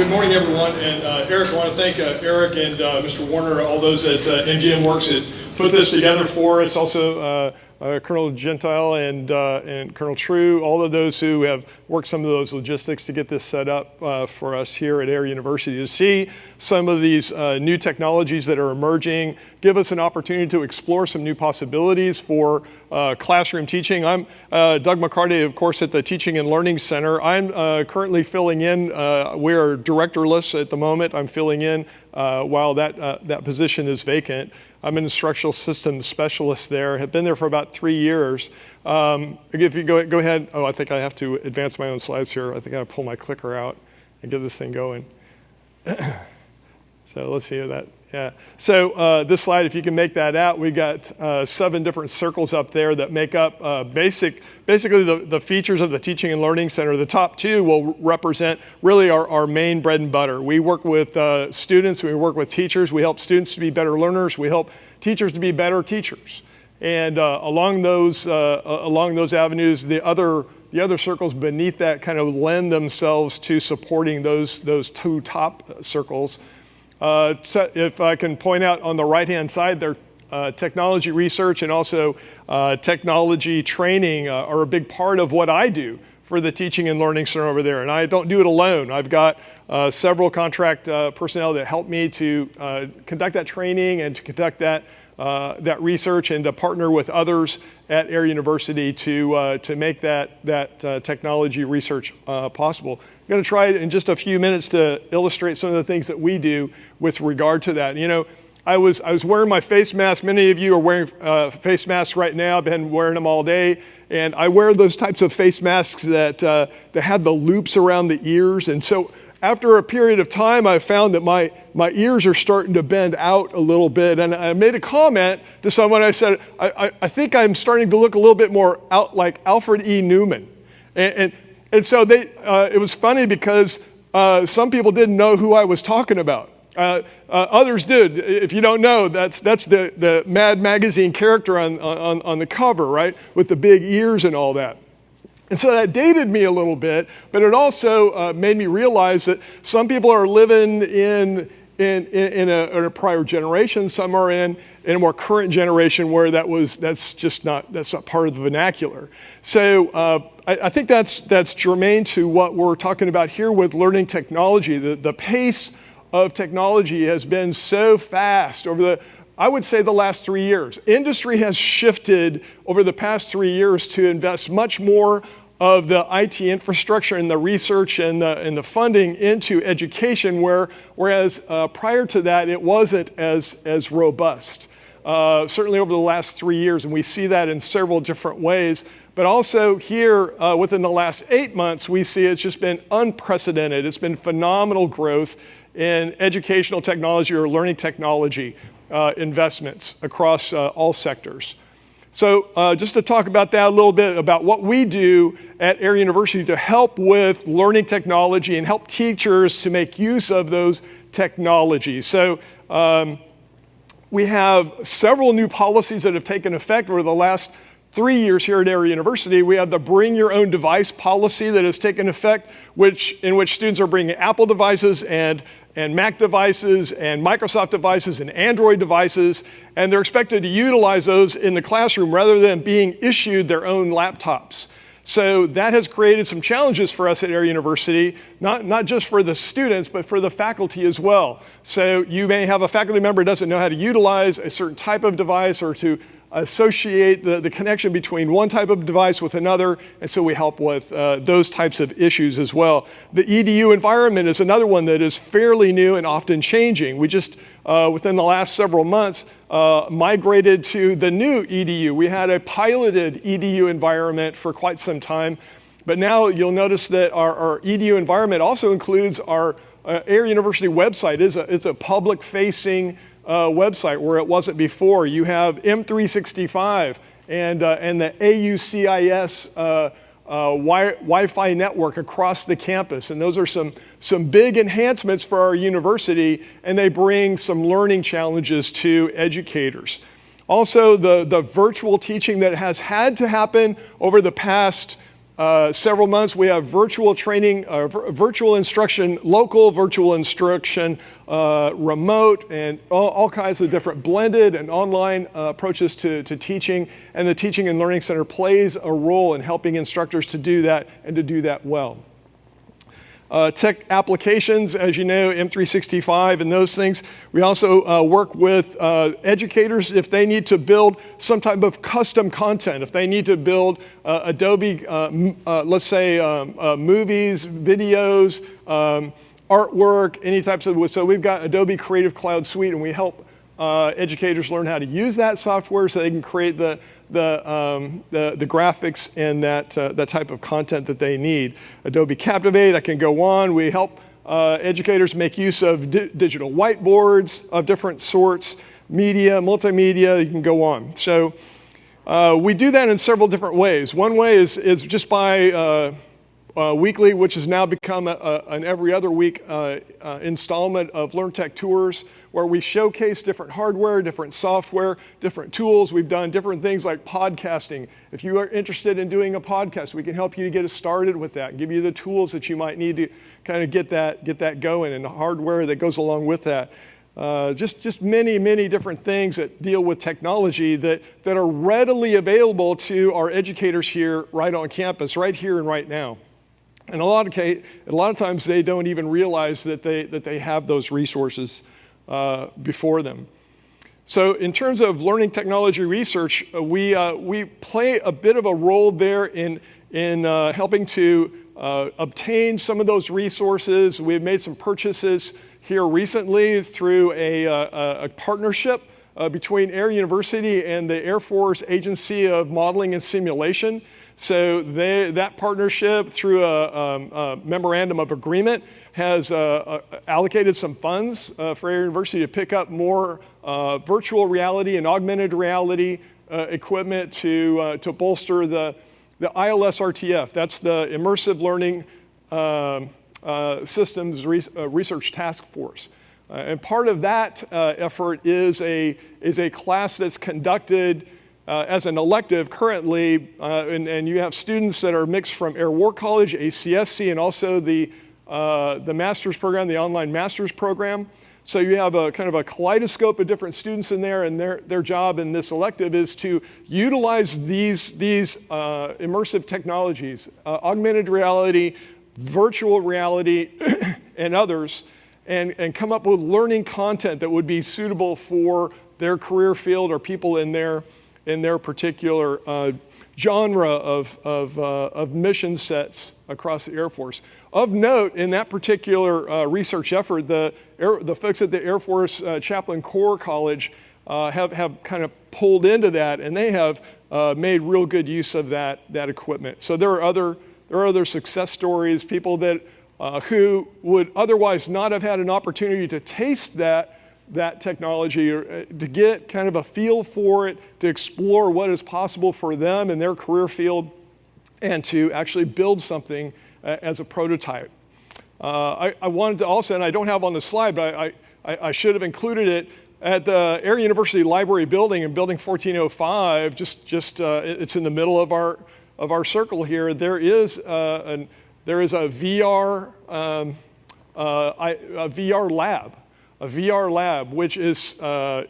Good morning, everyone. And Eric, I want to thank Eric and Mr. Warner, all those at MGMWERX that put this together for us. Also, Colonel Gentile and Colonel True, all of those who have worked some of those logistics to get this set up for us here at Air University. To see some of these new technologies that are emerging, give us an opportunity to explore some new possibilities for classroom teaching. I'm Doug McCarty, of course, at the Teaching and Learning Center. I'm currently filling in. We're directorless at the moment. I'm filling in while that position is vacant. I'm an instructional systems specialist there. Have been there for about 3 years. If you go ahead. Oh, I think I have to advance my own slides here. I think I have to pull my clicker out and get this thing going. So let's see that. Yeah. So this slide, if you can make that out, we got 7 different circles up there that make up basically the features of the Teaching and Learning Center. The top 2 will represent really our main bread and butter. We work with students, we work with teachers, we help students to be better learners, we help teachers to be better teachers. And along those avenues, the other circles beneath that kind of lend themselves to supporting those 2 top circles. If I can point out on the right-hand side there, technology research and also technology training are a big part of what I do for the Teaching and Learning Center over there. And I don't do it alone. I've got several contract personnel that help me to conduct that training and to conduct that research and to partner with others at Air University to make that technology research possible. I'm going to try in just a few minutes to illustrate some of the things that we do with regard to that. You know, I was wearing my face mask. Many of you are wearing face masks right now. I've been wearing them all day. And I wear those types of face masks that have the loops around the ears. And so after a period of time, I found that my ears are starting to bend out a little bit. And I made a comment to someone. I said, I think I'm starting to look a little bit more like Alfred E. Newman. And so it was funny because some people didn't know who I was talking about. Others did. If you don't know, that's the Mad Magazine character on the cover, right? With the big ears and all that. And so that dated me a little bit, but it also made me realize that some people are living in a prior generation. Some are in a more current generation where that's not part of the vernacular. So I think that's germane to what we're talking about here with learning technology. The pace of technology has been so fast over I would say the last 3 years. Industry has shifted over the past 3 years to invest much more of the IT infrastructure and the research and the funding into education, whereas prior to that it wasn't as robust. Certainly over the last 3 years, and we see that in several different ways. But also here, within the last 8 months, we see it's just been unprecedented. It's been phenomenal growth in educational technology or learning technology investments across all sectors. So just to talk about that a little bit, about what we do at Air University to help with learning technology and help teachers to make use of those technologies. So we have several new policies that have taken effect over the last 3 years here at Air University. We have the Bring Your Own Device policy that has taken effect, in which students are bringing Apple devices and Mac devices and Microsoft devices and Android devices, and they're expected to utilize those in the classroom rather than being issued their own laptops. So that has created some challenges for us at Air University, not just for the students, but for the faculty as well. So you may have a faculty member who doesn't know how to utilize a certain type of device or to associate the connection between one type of device with another, and so we help with those types of issues as well. The Edu Environment is another one that is fairly new and often changing. We just, within the last several months, migrated to the new EDU. We had a piloted EDU environment for quite some time, but now you'll notice that our EDU environment also includes our Air University website. It's a public-facing website where it wasn't before. You have M365 and the AUCIS Wi-Fi network across the campus, and those are some big enhancements for our university, and they bring some learning challenges to educators. Also, the virtual teaching that has had to happen over the past several months. We have virtual training, virtual instruction, local virtual instruction, remote, and all kinds of different blended and online approaches to teaching. And the Teaching and Learning Center plays a role in helping instructors to do that and to do that well. Tech applications, as you know, M365 and those things. We also work with educators if they need to build some type of custom content. If they need to build Adobe, let's say movies, videos, artwork, any types of, so we've got Adobe Creative Cloud Suite, and we help educators learn how to use that software so they can create the graphics and that type of content that they need. Adobe Captivate, I can go on. We help educators make use of digital whiteboards of different sorts, media, multimedia, you can go on. So we do that in several different ways. One way is just by weekly, which has now become an every other week installment of LearnTech Tours, where we showcase different hardware, different software, different tools. We've done different things like podcasting. If you are interested in doing a podcast, we can help you to get started with that, give you the tools that you might need to kind of get that going, and the hardware that goes along with that. Just many, many different things that deal with technology that are readily available to our educators here right on campus, right here and right now. And a lot of times they don't even realize that they have those resources before them. So in terms of learning technology research, we play a bit of a role there in helping to obtain some of those resources. We've made some purchases here recently through a partnership between Air University and the Air Force Agency of Modeling and Simulation. So that partnership, through a memorandum of agreement, has allocated some funds for Air University to pick up more virtual reality and augmented reality equipment to bolster the ILS RTF. That's the Immersive Learning Systems Research Task Force. And part of that effort is a class that's conducted as an elective currently, and you have students that are mixed from Air War College, ACSC, and also the master's program, the online master's program. So you have a kind of a kaleidoscope of different students in there, and their job in this elective is to utilize these immersive technologies, augmented reality, virtual reality, and others, and come up with learning content that would be suitable for their career field or people in their particular genre of mission sets across the Air Force. Of note, in that particular research effort, the folks at the Air Force Chaplain Corps College have kind of pulled into that, and they have made real good use of that equipment. So there are other success stories, people that who would otherwise not have had an opportunity to taste that technology, or to get kind of a feel for it, to explore what is possible for them in their career field, and to actually build something as a prototype. I wanted to also, and I don't have on the slide, but I should have included it, at the Air University Library building in Building 1405, it's in the middle of our circle here. There is a VR lab. A VR lab, which is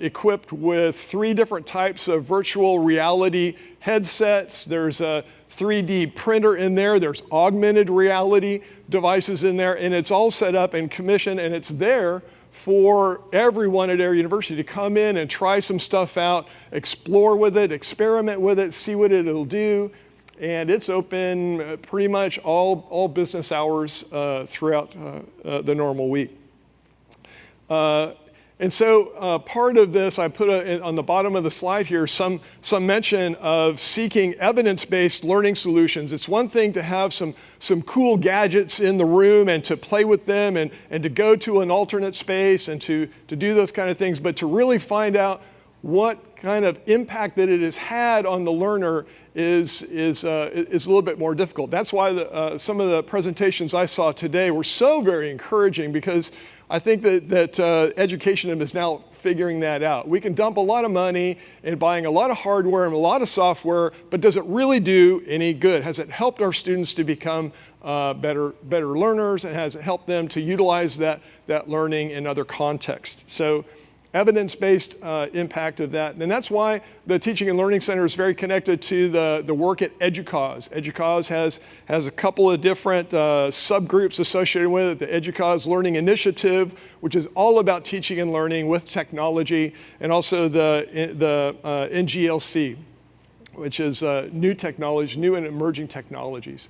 equipped with 3 different types of virtual reality headsets. There's a 3D printer in there. There's augmented reality devices in there, and it's all set up and commissioned, and it's there for everyone at Air University to come in and try some stuff out, explore with it, experiment with it, see what it'll do. And it's open pretty much all business hours throughout the normal week. And so part of this, I put on the bottom of the slide here some mention of seeking evidence-based learning solutions. It's one thing to have some cool gadgets in the room and to play with them and to go to an alternate space and to do those kind of things, but to really find out what kind of impact that it has had on the learner is a little bit more difficult. That's why some of the presentations I saw today were so very encouraging, because I think that education is now figuring that out. We can dump a lot of money in buying a lot of hardware and a lot of software, but does it really do any good? Has it helped our students to become better learners, and has it helped them to utilize that learning in other contexts? So evidence-based impact of that. And that's why the Teaching and Learning Center is very connected to the work at EDUCAUSE. EDUCAUSE has a couple of different subgroups associated with it. The EDUCAUSE Learning Initiative, which is all about teaching and learning with technology, and also the NGLC, which is new technology, new and emerging technologies.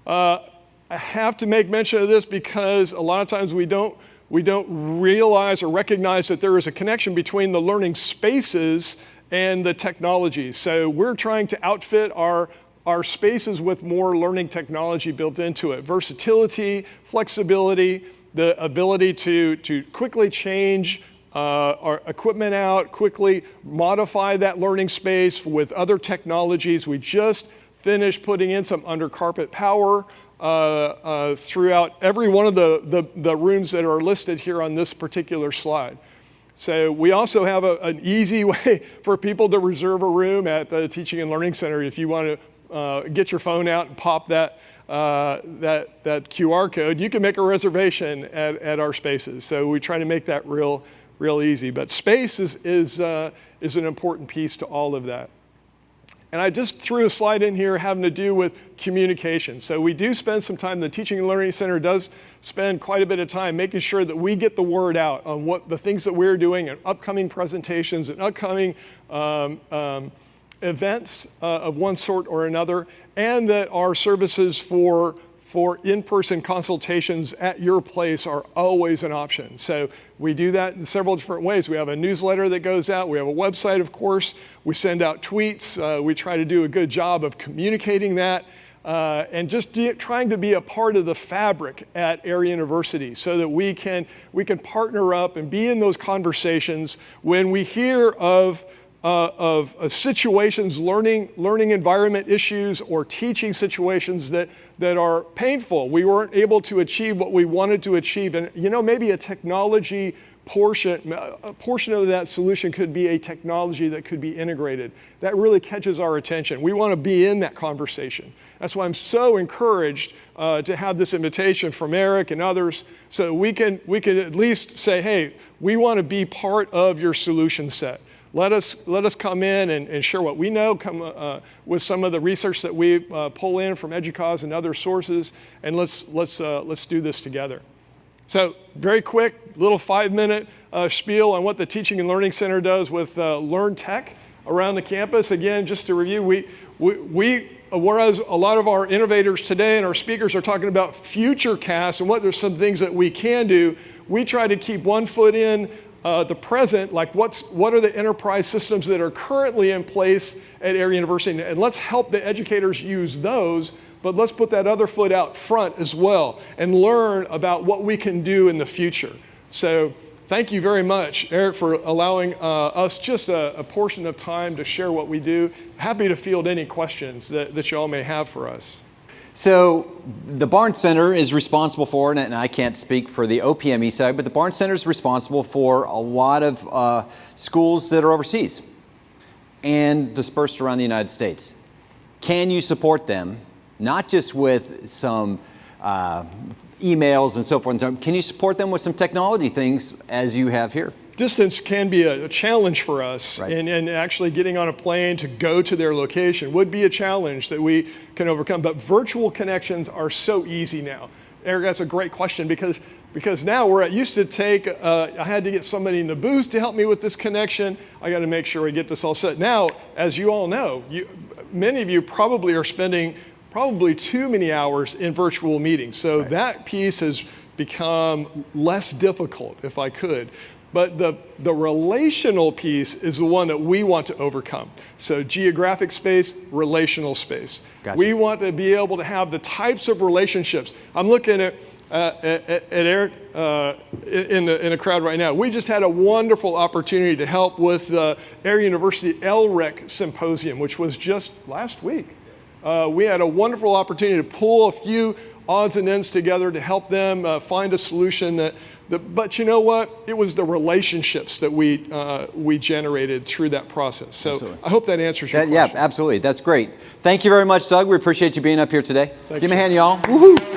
I have to make mention of this because a lot of times we don't realize or recognize that there is a connection between the learning spaces and the technologies. So we're trying to outfit our spaces with more learning technology built into it. Versatility, flexibility, the ability to quickly change our equipment out, quickly modify that learning space with other technologies. We just finished putting in some under carpet power throughout every one of the rooms that are listed here on this particular slide. So we also have an easy way for people to reserve a room at the Teaching and Learning Center. If you want to get your phone out and pop that QR code, you can make a reservation at our spaces. So we try to make that real easy. But space is an important piece to all of that. And I just threw a slide in here having to do with communication. So we do spend some time, the Teaching and Learning Center does spend quite a bit of time making sure that we get the word out on what the things that we're doing and upcoming presentations and upcoming events of one sort or another, and that our services for in-person consultations at your place are always an option. So we do that in several different ways. We have a newsletter that goes out. We have a website, of course. We send out tweets. We try to do a good job of communicating that and just trying to be a part of the fabric at Area University so that we can partner up and be in those conversations when we hear of situations, learning environment issues, or teaching situations that are painful. We weren't able to achieve what we wanted to achieve. And maybe a technology a portion of that solution could be a technology that could be integrated. That really catches our attention. We want to be in that conversation. That's why I'm so encouraged to have this invitation from Eric and others, so we can at least say, hey, we want to be part of your solution set. Let us come in and share what we know, come with some of the research that we pull in from EDUCAUSE and other sources, and let's do this together. So very quick, little 5-minute spiel on what the Teaching and Learning Center does with Learn Tech around the campus. Again, just to review, whereas a lot of our innovators today and our speakers are talking about future casts and what there's some things that we can do, we try to keep one foot in the present, like what are the enterprise systems that are currently in place at Area University, and let's help the educators use those, but let's put that other foot out front as well and learn about what we can do in the future. So thank you very much, Eric, for allowing us just a portion of time to share what we do. Happy to field any questions that you all may have for us. So the Barnes Center is responsible for, and I can't speak for the OPME side, but the Barnes Center is responsible for a lot of schools that are overseas and dispersed around the United States. Can you support them, not just with some emails and so forth, can you support them with some technology things as you have here? Distance can be a challenge for us, right. and actually getting on a plane to go to their location would be a challenge that we can overcome, but virtual connections are so easy now. Eric, that's a great question because now where it used to take, I had to get somebody in the booth to help me with this connection. I got to make sure I get this all set. Now, as you all know, many of you probably are spending too many hours in virtual meetings, so right. That piece has become less difficult, if I could. But the relational piece is the one that we want to overcome. So geographic space, relational space. Gotcha. We want to be able to have the types of relationships. I'm looking at Eric, in the crowd right now, we just had a wonderful opportunity to help with the Air University LREC Symposium, which was just last week. We had a wonderful opportunity to pull a few odds and ends together to help them find a solution but you know what? It was the relationships that we generated through that process. So absolutely. I hope that answers your question. Yeah, absolutely. That's great. Thank you very much, Doug. We appreciate you being up here today. Give me a hand, y'all. Woohoo!